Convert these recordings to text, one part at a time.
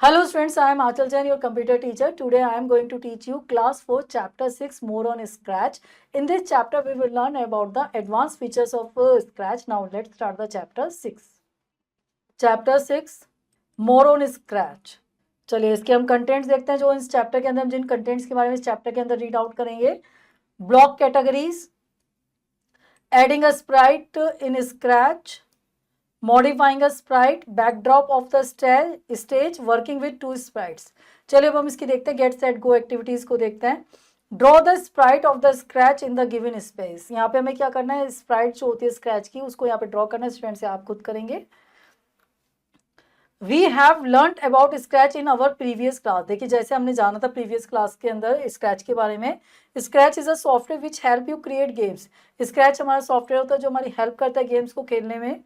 Hello students, I am Achal Jain, your computer teacher. Today I am going to teach you class 4 chapter 6 more on Scratch. In this chapter we will learn about the advanced features of Scratch. Now let's start the chapter 6. Chapter 6 more on Scratch. चलिए इसके हम contents देखते हैं जो इस chapter के अंदर हम जिन कंटेंट्स के बारे में इस चैप्टर के अंदर रीड आउट करेंगे. Block categories, adding a Sprite in scratch, modifying a Sprite, backdrop of the stage, working with two sprites. चलिए अब हम इसकी देखते हैं. गेट सेट गो एक्टिविटीज को देखते हैं. Draw the Sprite of the scratch in the given space. यहाँ पे हमें क्या करना है, स्प्राइट जो होती है स्क्रैच की उसको यहाँ पे ड्रॉ करना है. स्टूडेंट से आप खुद करेंगे. We have learn about Scratch in our previous class. देखिए जैसे हमने जाना था प्रीवियस क्लास के अंदर स्क्रैच के बारे में. Scratch is a software which help you create games. Scratch हमारा सॉफ्टवेयर होता है जो हमारी हेल्प करता है गेम्स को खेलने में.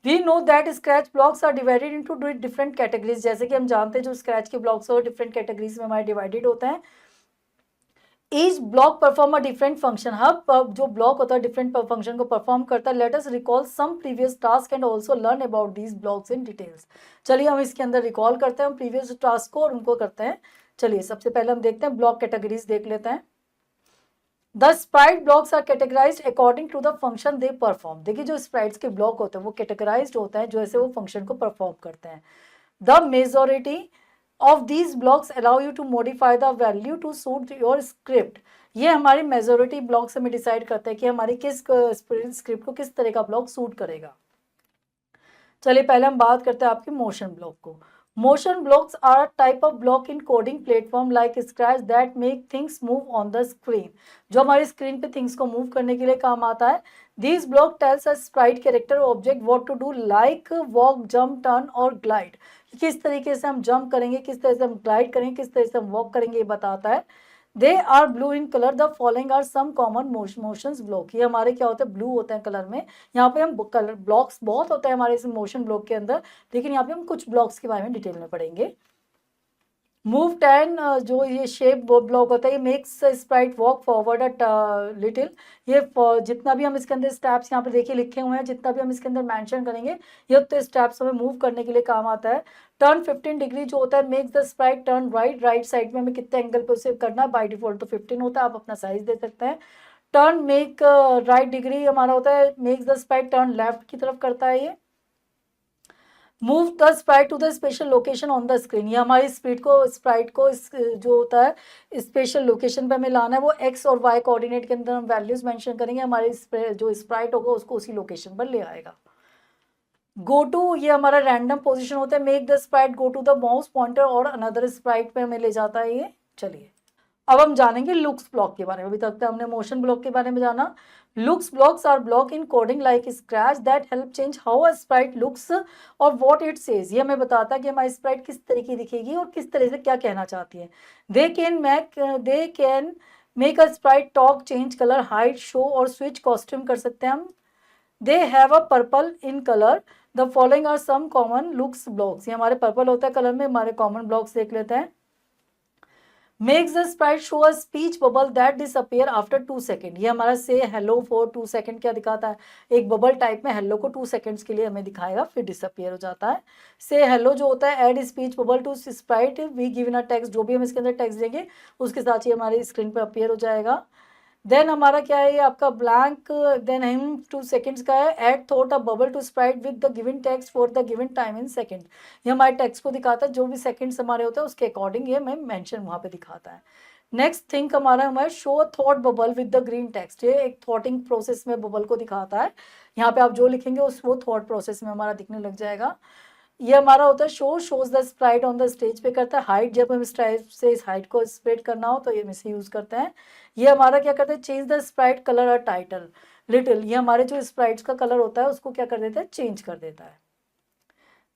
We know that scratch blocks are divided into different categories. जैसे कि हम जानते हैं जो स्क्रैच के ब्लॉक्स और डिफरेंट कैटेगरीज में हमारे डिवाइडेड होते हैं. Each block perform a different function. हर जो ब्लॉक होता है डिफरेंट फंक्शन को परफॉर्म करता है. Let us recall some previous task and also learn about these blocks in details. चलिए हम इसके अंदर रिकॉल करते हैं प्रीवियस टास्क को और उनको करते हैं. चलिए सबसे पहले हम देखते हैं ब्लॉक कैटेगरीज देख लेते हैं. The sprite blocks are categorized according to the function they perform. देखिए जो स्प्राइट्स के ब्लॉक होते हैं वो कैटेगराइज्ड होते हैं जैसे वो फंक्शन को परफॉर्म करते हैं. The majority of these blocks allow you to modify the value to suit your script. ये हमारी मेजॉरिटी ब्लॉक्स हमें डिसाइड करते हैं कि हमारी किस स्क्रिप्ट को किस तरह का ब्लॉक सूट करेगा. चलिए पहले हम बात करते हैं आपके मोशन ब्लॉक को. Motion blocks are a type of block in coding platform like Scratch that make things move on the screen. जो हमारी स्क्रीन पे थिंग्स को मूव करने के लिए काम आता है. These block tells a sprite character object what to do like walk, jump, turn और glide. किस तरीके से हम जंप करेंगे, किस तरह से हम ग्लाइड करेंगे, किस तरह से हम वॉक करेंगे ये बताता है. They are blue in colour. The following are some common motions block. ये हमारे क्या होते हैं, ब्लू होते हैं कलर में. यहाँ पे हम कलर ब्लॉक्स बहुत होते हैं हमारे इस मोशन ब्लॉक के अंदर, लेकिन यहाँ पे हम कुछ ब्लॉक्स के बारे में डिटेल में पढ़ेंगे. मूव 10 जो ये शेप ब्लॉक होता है ये makes Sprite walk forward a little. ये जितना भी हम इसके अंदर स्टेप्स यहाँ पे देखिए लिखे हुए हैं, जितना भी हम इसके अंदर मेंशन करेंगे ये उतने स्टेप्स हमें मूव करने के लिए काम आता है. टर्न 15 डिग्री जो होता है makes the sprite turn right. Right side में हमें कितने एंगल पे उसे करना है, बाय डिफॉल्ट तो 15 होता है, आप अपना साइज दे सकते हैं. टर्न मेक राइट डिग्री हमारा होता है makes the sprite turn left की तरफ करता है ये. Move the sprite to the special location on the screen. ये हमारी स्प्राइट को जो होता है स्पेशल लोकेशन पे हमें लाना है. वो एक्स और वाई कोऑर्डिनेट के अंदर हम वैल्यूज मेंशन करेंगे, हमारे जो स्प्राइट होगा उसको उसी लोकेशन पर ले आएगा. गो टू ये हमारा रैंडम पोजीशन होता है. Make the sprite go to the mouse pointer और अनदर स्प्राइट पे हमें ले जाता है ये. चलिए अब हम जानेंगे लुक्स ब्लॉक के बारे में. अभी तक हमने मोशन ब्लॉक के बारे में जाना. Looks blocks R block in coding like scratch that help change how a sprite looks और व्हाट इट सेज. ये हमें बताता है कि हमारी स्प्राइट किस तरह की दिखेगी और किस तरह से क्या कहना चाहती है. They can make a sprite talk, change colour, hide, show और स्विच कॉस्ट्यूम कर सकते हैं हम. They have a purple in colour. The following are some common looks blocks. ये हमारे पर्पल होता है कलर में. हमारे कॉमन ब्लॉक्स देख लेते हैं. Makes the sprite show a speech bubble that disappear after 2 second. ये हमारा say hello for 2 सेकेंड क्या दिखाता है, एक बबल टाइप में hello को 2 सेकेंड्स के लिए हमें दिखाएगा फिर डिसअपियर हो जाता है. say hello जो होता है add speech bubble to sprite we given a text. जो भी हम इसके अंदर टेक्स्ट देंगे उसके साथ ही हमारी स्क्रीन पर अपीयर हो जाएगा. देन हमारा क्या है ये आपका ब्लैंक. देन हम 2 सेकेंड्स का है. Add thought a bubble to sprite with the given text for the given time in second. ये हमारे टेक्स्ट को दिखाता है, जो भी सेकेंड्स हमारे होते हैं उसके अकॉर्डिंग ये हमें मेंशन वहाँ पे दिखाता है. नेक्स्ट थिंग हमारा show thought bubble with the green text. ये एक थॉटिंग प्रोसेस में बबल को दिखाता है. यहाँ पे आप जो लिखेंगे उस वो थॉट प्रोसेस में हमारा दिखने लग जाएगा. ये हमारा होता है shows the Sprite on the stage पे करता है. हाइट जब हम स्प्राइट से इस हाइट को स्प्रेड करना हो तो ये इसे यूज करते हैं. ये हमारा क्या करते हैं, चेंज द स्प्राइट कलर और टाइटल लिटिल. ये हमारे जो स्प्राइट्स का कलर होता है उसको क्या कर देता है, चेंज कर देता है.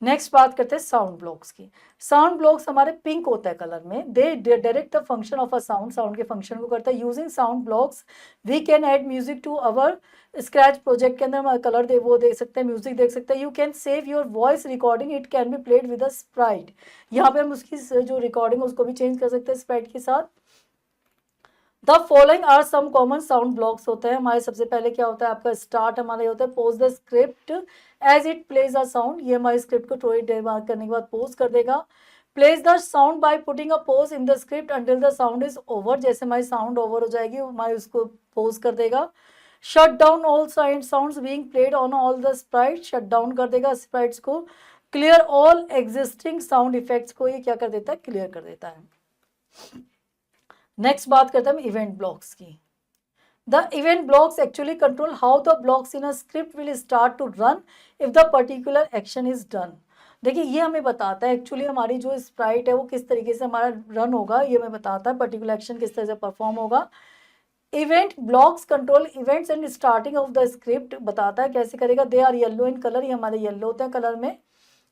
नेक्स्ट बात करते हैं साउंड ब्लॉक्स की. साउंड ब्लॉक्स हमारे पिंक होता है कलर में. They direct the function of a sound. Sound के फंक्शन को करता है. Using sound blocks we can add music to our Scratch project के अंदर हम कलर वो देख सकते हैं, म्यूजिक देख सकते हैं. You can save your voice recording. It can be played with a Sprite. यहाँ पे हम उसकी जो रिकॉर्डिंग उसको भी चेंज कर सकते हैं स्प्राइट के साथ. The following are some common sound blocks होते हैं हमारे। सबसे पहले क्या होता है आपका स्टार्ट हमारा होता है pause the script as it plays a sound. ये हमारी स्क्रिप्ट को थोड़ी देर बाद करने के बाद पोज कर देगा। Place the sound by putting a pose in the script until the sound is over. जैसे हमारी साउंड ओवर हो जाएगी हमारी उसको पोज कर देगा। Shut down all sounds being played on all the Sprite. Shut down कर देगा स्प्राइट्स को। Clear all existing sound effects को ये क्या कर देता है, क्लियर कर देता है। नेक्स्ट बात करते हैं हम इवेंट ब्लॉक्स की। The event blocks actually control how the blocks in a script will start to run if the particular action is done। देखिए ये हमें बताता है एक्चुअली हमारी जो स्प्राइट है वो किस तरीके से हमारा रन होगा, ये हमें बताता है पर्टिकुलर एक्शन किस तरह से परफॉर्म होगा। Event blocks control events and starting of the script, बताता है कैसे करेगा। They are yellow in colour, ये हमारे येलो होते हैं कलर में।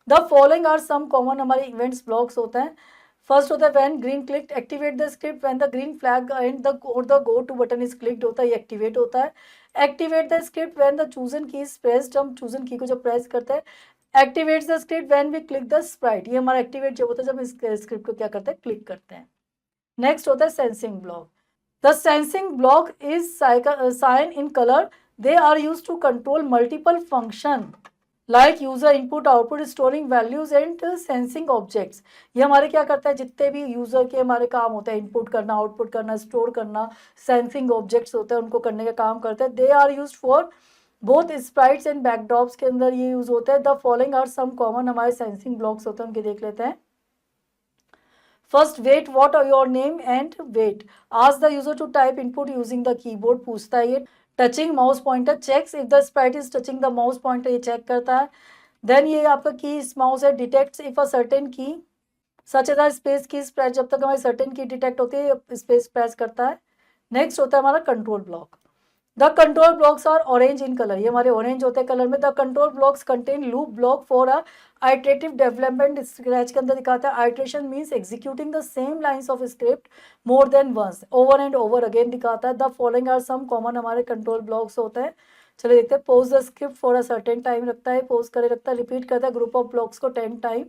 The following are some common हमारे इवेंट्स ब्लॉक्स होते हैं। फर्स्ट होता है when green click activate the script, when the green flag and the go to button is clicked होता है, ये एक्टिवेट होता है। Activate the script when the chosen key is pressed, हम चूजन की को जब प्रेस करते हैं। Activates the script when we click the sprite, ये हमारा एक्टिवेट जब होता है जब इस स्क्रिप्ट को क्या करते हैं, क्लिक करते हैं। नेक्स्ट होता है sensing block. The sensing block is cyan in colour, they are used to control multiple function like user input output storing values and sensing objects. ये हमारे क्या करता है, जितने भी यूजर के हमारे काम होते हैं, इनपुट करना, आउटपुट करना, स्टोर करना, सेंसिंग ऑब्जेक्ट्स होते हैं, उनको करने का काम करते हैं। They are used for both sprites and backdrops के अंदर ये यूज होता है। The following are some common हमारे सेंसिंग ब्लॉक्स होते हैं, उनके देख लेते हैं। First wait what are your name and wait, ask the user to type input using the keyboard, पूछता है ये। Touching mouse pointer checks if the sprite is touching the mouse pointer, ये चेक करता है। देन ये आपका की mouse है, डिटेक्ट्स इफ अ सर्टेन की सच एज स्पेस की स्प्रेस, जब तक हमारी सर्टेन की डिटेक्ट होती है स्पेस प्रेस करता है। नेक्स्ट होता है हमारा control block. The control blocks are orange in colour, ये हमारे ऑरेंज होते हैं कलर में। The control blocks contain loop block for a iterative development. Scratch के अंदर दिखाता है iteration means executing the same lines of script more than once, over and over again दिखाता है। The following are some common हमारे control blocks होते हैं। चलिए देखते हैं। Pause the script for a certain time रखता है, पोज करे रखता है। रिपीट करता है ग्रुप ऑफ ब्लॉक्स को 10 टाइम,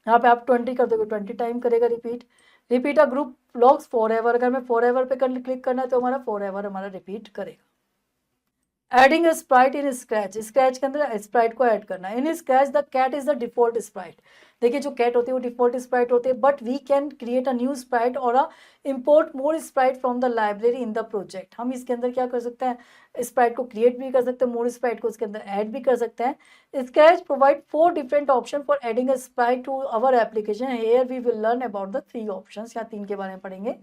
यहाँ पे आप 20 कर दोगे 20 टाइम करेगा repeat. Repeat a group blocks for ever, अगर मैं फॉर एवर पे क्लिक करना है तो हमारा फॉर एवर हमारा रिपीट करेगा। Adding a sprite in Scratch, Scratch के अंदर स्प्राइट को ऐड करना है। In Scratch the cat is the default sprite, देखिए जो कैट होती है वो डिफॉल्ट स्प्राइट होती है, but we can create a new sprite और a import more sprite from the library in the project. हम इसके अंदर क्या कर सकते हैं, स्प्राइट को क्रिएट भी कर सकते हैं, मोर स्प्राइट को इसके अंदर ऐड भी कर सकते हैं। Scratch provide 4 different option for adding a sprite to our application, here we will learn about the 3 option, यहाँ 3 के बारे में पढ़ेंगे।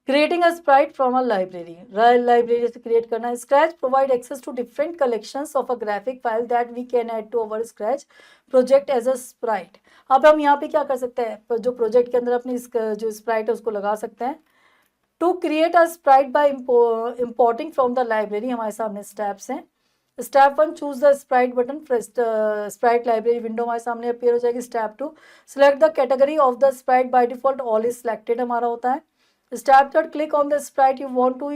Creating a sprite from a library, library से क्रिएट करना है। Scratch provide access to different collections of a graphic file that we can add to our Scratch project as a sprite. अब हम यहाँ पे क्या कर सकते हैं, जो प्रोजेक्ट के अंदर अपनी जो स्प्राइट है उसको लगा सकते हैं। To create a sprite by importing from the library, हमारे सामने स्टेप्स हैं। Step 1 choose the sprite button, sprite library window हमारे सामने अपीयर हो जाएगी। Step 2 select the category of the sprite, by default all is selected हमारा होता है। Step 3 click on the sprite you want to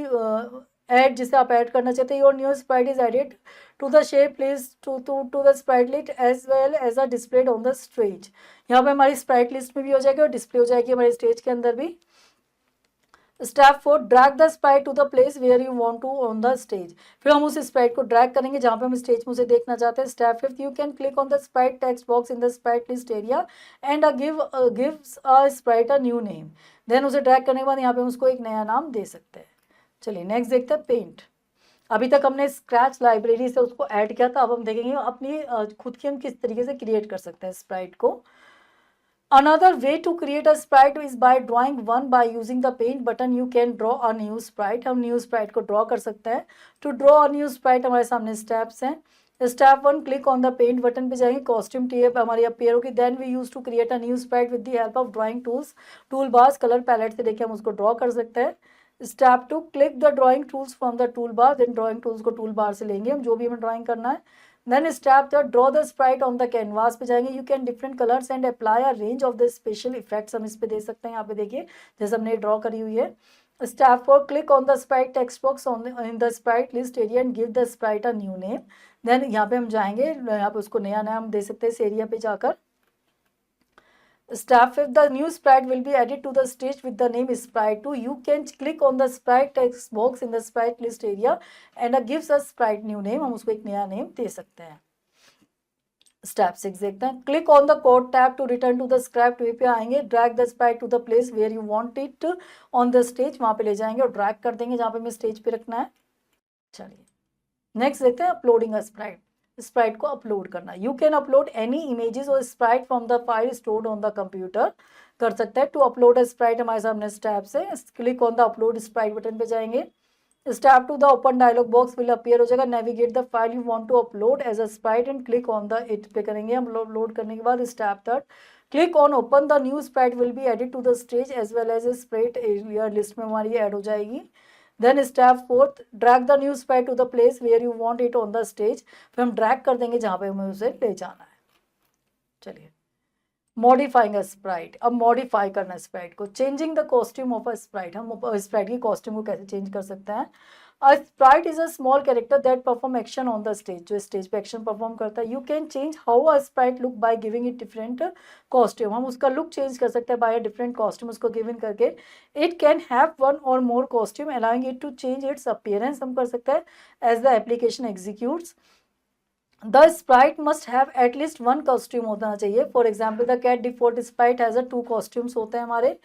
add, जिसे आप ऐड करना चाहते हैं। Your new sprite is added to the shape please to the sprite list as well as a displayed on the stage, यहाँ पे हमारी Sprite list में भी हो जाएगी और डिस्प्ले हो जाएगी हमारे स्टेज के अंदर भी। Step 4 drag the sprite to the place where you want to on the stage, फिर हम उस स्प्राइट को ड्रैग करेंगे जहाँ पे हम स्टेज में उसे देखना चाहते हैं। Step 5 you can click on the sprite text box in the sprite list area and gives a sprite a new name, then उसे ड्रैग करने के बाद यहाँ पे हम उसको एक नया नाम दे सकते हैं। चलिए नेक्स्ट देखते हैं पेंट। अभी तक हमने स्क्रैच लाइब्रेरी से उसको ऐड किया था, अब हम देखेंगे अपनी खुद की हम किस तरीके से क्रिएट कर सकते हैं स्प्राइट को। Another way to create a sprite is by drawing one by using the paint button. You can draw a new sprite. हम new sprite को draw कर सकते हैं। To draw a new sprite हमारे सामने steps हैं। Step 1 click on the paint button पे जाएंगे, costume tab हमारी appear होगी। Then we use to create a new sprite with the help of drawing tools, toolbars, color palette से देखिए हम उसको draw कर सकते हैं। Step 2 click the drawing tools from the toolbar. Then drawing tools को toolbar से लेंगे हम जो भी हमें drawing करना है। Then step 3 draw the sprite on the canvas पे जाएंगे। You can different colors and apply a range of the special effects, हम इस पे दे सकते हैं। यहाँ पे देखिए जैसे हमने ड्रॉ करी हुई है। Step 4 click on the sprite text box in the sprite list area and give the sprite a new name. Then यहाँ पे हम जाएंगे, यहाँ पे उसको नया नाम दे सकते हैं इस एरिया पे जाकर। Step 5, the new sprite will be added to the stage with the name sprite 2. You can click on the sprite text box in the sprite list area and gives us sprite new name. हम उसको एक नया name दे सकते हैं. Step 6 देखते हैं. Click on the code tab to return to the script वे पे आएंगे. Drag the sprite to the place where you want it on the stage. वहां पे ले जाएंगे और ड्रैग कर देंगे जहां पे हमें स्टेज पे रखना है. चलिए नेक्स्ट देखते हैं अपलोडिंग अ स्प्राइट. स्प्राइट को अपलोड करना. You can upload any images or sprite from the file stored on the computer. कर सकते हैं. टू अपलोड अ स्प्राइट हमारे सामने स्टेप से. Click on the upload sprite button पे जाएंगे. Step two the open dialog box will appear हो जाएगा. Navigate the file you want to upload as a sprite and click on the it पे करेंगे हम. अपलोड करने के बाद step 3, click on open the new sprite will be added to the stage as well as sprite area list में हमारी add हो जाएगी. Then step 4, drag the new sprite to the place where you want it on the stage. फिर हम drag कर देंगे जहाँ पे हमें उसे ले जाना है. चलिए मॉडिफाइंग अ स्प्राइट. अब मॉडिफाई करना स्प्राइट को. Changing the costume of a Sprite. हम स्प्राइट की कॉस्ट्यूम को कैसे चेंज कर सकते हैं. A sprite is a small character that perform action on the stage. जो स्टेज पे एक्शन परफॉर्म करता है. You can change how a sprite look by giving it different costume. हम उसका लुक चेंज कर सकते हैं by a different costume उसको गिवन करके. It can have one or more costume allowing it to change its appearance. हम कर सकते हैं as the application executes. The sprite must have at least one costume होना चाहिए. For example, the cat default sprite has a 2 costumes होते हैं हमारे.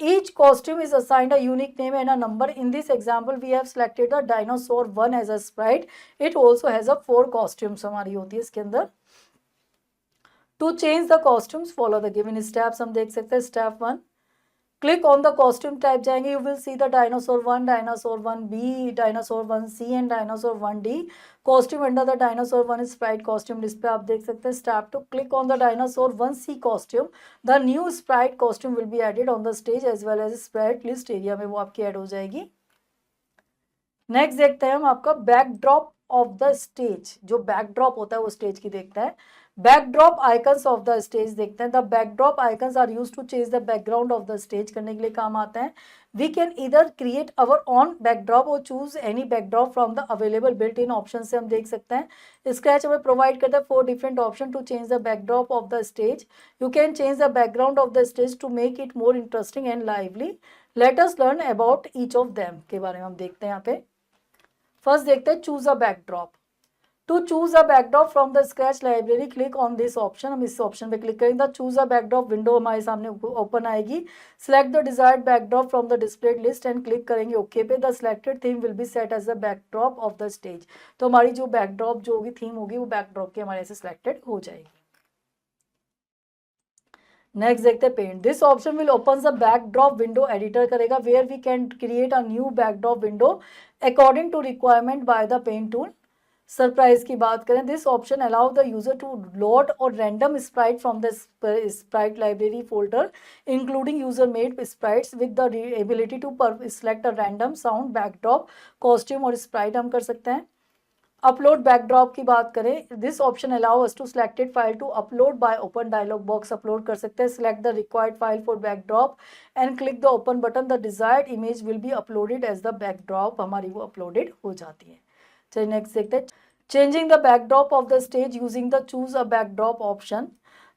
Each costume is assigned a unique name and a number. In this example, we have selected the dinosaur 1 as a sprite. It also has a 4 costumes हमारी होती है इसके अंदर. To change the costumes, follow the given steps. हम देख सकते हैं. Step 1, click on the costume type जाएंगे. You will see the dinosaur 1, dinosaur 1B, dinosaur 1C and dinosaur 1D. Costume under the dinosaur 1 sprite costume list पे आप देख सकते हैं. Step 2, click on the dinosaur 1C costume. The new sprite costume will be added on the stage as well as sprite list area में वो आपकी add हो जाएगी. नेक्स्ट देखते हैं हम आपका बैकड्रॉप ऑफ द स्टेज. जो बैकड्रॉप होता है वो स्टेज की देखते हैं. Backdrop icons of the stage देखते हैं. The backdrop icons are used to change the background of the stage. करने के लिए काम आते हैं. वी कैन इधर create our own backdrop or choose any backdrop from the available built in option से हम देख सकते हैं. स्क्रैच हमें प्रोवाइड करता है 4 different option to change the backdrop of the stage. You can change the background of the stage to make it more interesting and lively. Let us learn about each of them के बारे में हम देखते हैं यहाँ पे. First देखते हैं choose a backdrop. To choose a backdrop from the Scratch library click on this option. हम इस ऑप्शन पे क्लिक करेंगे. The choose a backdrop window हमारे सामने ओपन आएगी. Select the desired backdrop from the displayed list and click करेंगे okay पे. The selected theme will be set as the backdrop of the stage. तो हमारी जो बैकड्रॉप जो होगी थीम होगी वो बैकड्रॉप की हमारे ऐसे सिलेक्टेड हो जाएगी. नेक्स्ट देखते हैं paint. This option will open the backdrop window editor करेगा where we can create a new backdrop window according to requirement by the paint tool. Surprise की बात करें. This option allow the user to load or random sprite from the sprite library folder including user made sprites with the ability to select a random sound backdrop costume or sprite हम कर सकते हैं. Upload backdrop की बात करें. This option allow us to selected file to upload by open dialog box upload कर सकते हैं. Select the required file for backdrop and click the open button. The desired image will be uploaded as the backdrop. हमारी वो uploaded हो जाती है. चलिए next देखते हैं. Changing the backdrop of the stage using the choose a backdrop option.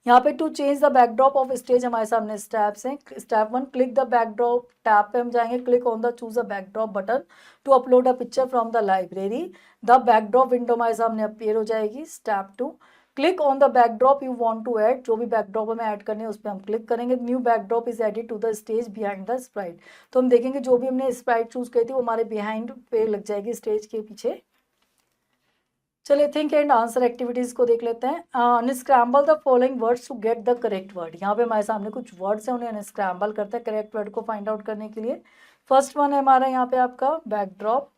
यहाँ पे to change the backdrop of stage हमारे सामने स्टेप्स हैं. Step 1, click the backdrop tab पे हम जाएंगे. Click on the choose a backdrop button to upload a picture from the library. The backdrop window हमारे सामने अपीयर हो जाएगी. Step 2, click on the backdrop you want to add. जो भी backdrop हमें ऐड करने हैं उस पर हम क्लिक करेंगे. New backdrop is added to the stage behind the sprite. तो हम देखेंगे जो भी हमने स्प्राइट चूज करी थी वो हमारे बिहाइंड पे लग जाएगी स्टेज के पीछे. चलिए थिंक एंड आंसर एक्टिविटीज को देख लेते हैं. Unscramble the following words to get the correct word. यहाँ पे हमारे सामने कुछ वर्ड्स हैं उन्हें अनस्क्रैम्बल करते हैं करेक्ट वर्ड को फाइंड आउट करने के लिए. फर्स्ट वन है हमारा यहाँ पे आपका बैकड्रॉप.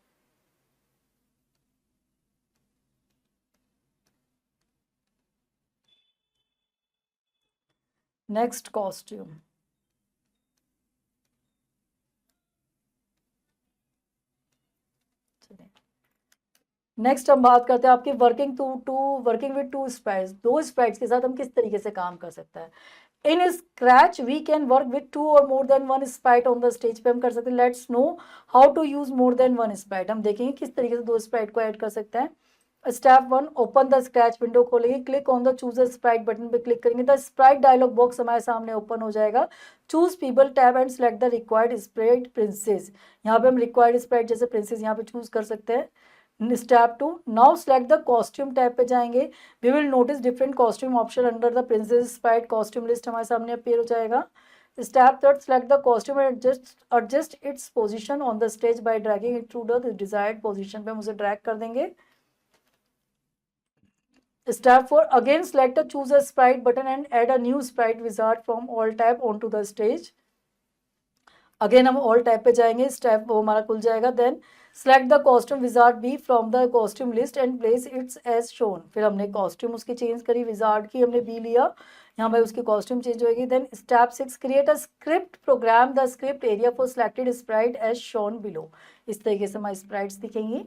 Next costume. नेक्स्ट हम बात करते हैं आपकी working with two sprites. 2 sprites के साथ हम किस तरीके से काम कर सकते हैं. In Scratch we can work with 2 or more than 1 sprite on the stage पे हम कर सकते हैं. Let's know how to use more than 1 sprite. हम देखेंगे किस तरीके से 2 स्प्राइट को ऐड कर सकते हैं. Step 1, open the Scratch window खोलेंगे, click on the choose sprite button पे क्लिक करेंगे, द स्प्राइट डायलॉग बॉक्स हमारे सामने ओपन हो जाएगा। Choose people tab and select the required sprite princess, यहाँ पे हम रिक्वायर्ड स्प्राइट जैसे प्रिंसेस यहाँ पे चूज कर सकते हैं। Step 2, now select the costume tab पे जाएंगे, we will notice different costume option under the princess sprite costume list हमारे सामने अपीयर हो जाएगा। Step 3, select the costume and adjust its position on the stage by dragging it to the desired position पे हम उसे drag कर देंगे। Step 4, again select the choose a sprite button and add a new sprite wizard from all tab onto the stage. Again हम all tab पे जाएंगे, step वो हमारा खुल जाएगा। Then select the costume wizard B from the costume list and place its as shown, फिर हमने costume उसकी चेंज करी, विजार्ड की हमने बी लिया, यहाँ पर उसकी कॉस्ट्यूम चेंज होगी। Then step 6, create a script program the script area for selected sprite as shown below, इस तरीके से हमारी स्प्राइट्स दिखेंगी।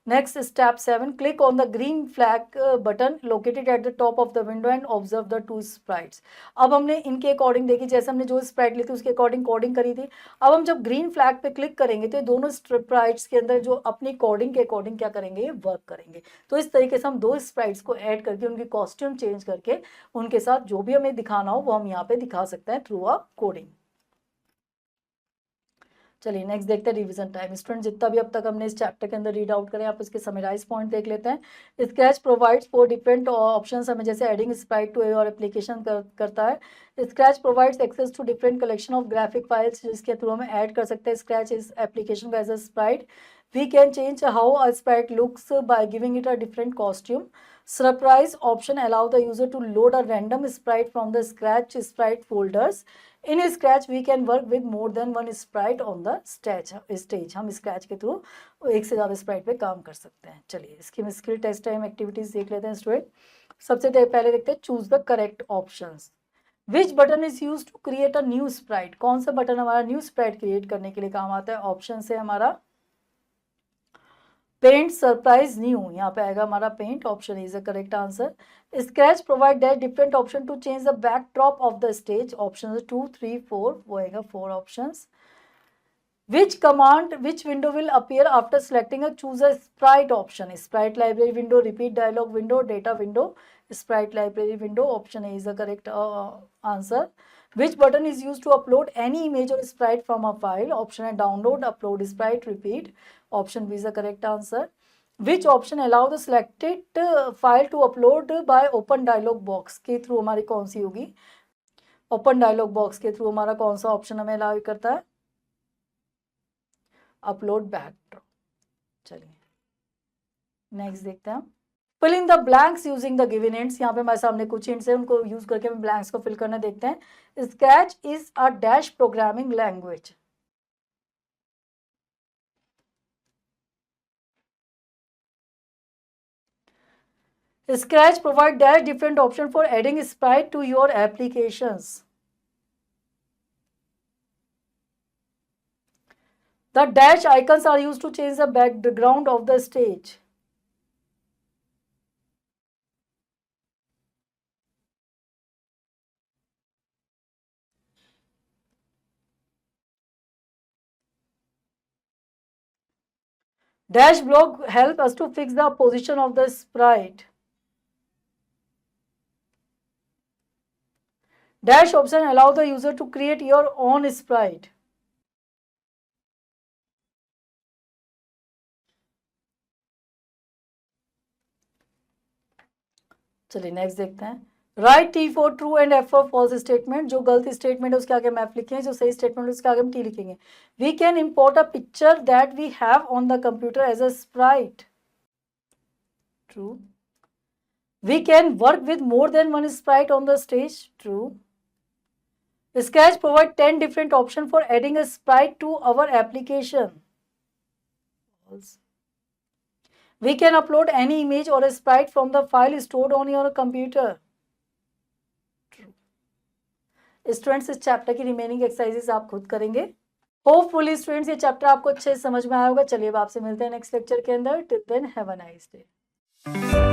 Next, step 7, click on the green flag button located at the top of the window and observe the two sprites. अब हमने इनके according देखी, जैसे हमने जो स्प्राइट ली थी उसके अकॉर्डिंग कोडिंग करी थी। अब हम जब ग्रीन फ्लैग पे क्लिक करेंगे तो दोनों स्प्राइट्स के अंदर जो अपनी कोडिंग के अकॉर्डिंग क्या करेंगे, वर्क करेंगे। तो इस तरीके से हम दो स्प्राइट्स को ऐड करके उनकी कॉस्ट्यूम चेंज करके उनके साथ जो भी हमें दिखाना हो वो हम यहाँ पे दिखा सकते हैं थ्रू अ कोडिंग। चलिए नेक्स्ट देखते हैं रिवीजन टाइम। स्टूडेंट जितना भी अब तक हमने इस चैप्टर के अंदर रीड आउट करें, आप इसके समराइज पॉइंट देख लेते हैं। Scratch provides four different options, हमें जैसे adding sprite to our application करता है। Scratch provides access to different collection of graphic files, जिसके थ्रू हमें ऐड कर सकते हैं स्क्रैच इस application as a sprite. We can change how a sprite looks by giving it a different costume. Surprise option allow the user to load a random sprite from the Scratch sprite folders. In Scratch we can work with more than one sprite on the stage, हम Scratch के through एक से ज़्यादा Sprite पे काम कर सकते हैं। चलिए इसकी हम स्किल टेस्ट टाइम एक्टिविटीज देख लेते हैं स्टूडेंट। सबसे पहले देखते हैं choose the correct options. Which button is use to create a new sprite, कौन सा बटन हमारा न्यू स्प्राइट क्रिएट करने के लिए काम आता है। ऑप्शन है हमारा पेंट, सरप्राइज, न्यू, यहाँ पे आएगा हमारा paint, option is the correct answer. Scratch provide that different option to change the backdrop of the stage, option 2, 3, 4, वो आएगा 4 options. Which command, which window will appear after selecting a choose a sprite option? Sprite library window, repeat dialog window, data window, sprite library window, option A is the correct answer. Which button is used to upload any image or sprite from a file? Option A download, upload sprite, repeat, option B is the correct answer. Which option allow the selected file to upload by open dialog box के through हमारी कौन सी होगी। Open dialog box के through हमारा कौन सा option हमें allow करता है, अपलोड बैकड्रॉप। चलिए नेक्स्ट देखते हैं। Fill in the blanks using the given hints, यहाँ पे हमारे सामने कुछ हिंट्स है, उनको यूज करके हम ब्लैंक्स को फिल करना देखते हैं। Scratch is a dash programming language. Scratch provide dash different option for adding sprite to your applications. The dash icons are used to change the background of the stage. Dash block help us to fix the position of the sprite. Dash option allow the user to create your own sprite. चलिए next देखते हैं। Write T for true and F for false statement, जो गलत statement है उसके आगे हम F लिखेंगे, जो सही स्टेटमेंट है उसके आगे हम टी लिखेंगे। We can import a picture that we have on the computer as a sprite, true. We can work with more than one sprite on the stage, true. Scratch provide 10 different options for adding a sprite to our application. False. We can upload any image or a sprite from the file stored on your computer. True. Students इस chapter की remaining exercises आप खुद करेंगे। Hopefully students ये chapter आपको अच्छे से समझ में आया होगा। चलिए अब आपसे मिलते हैं नेक्स्ट लेक्चर के अंदर। Till then have a nice day.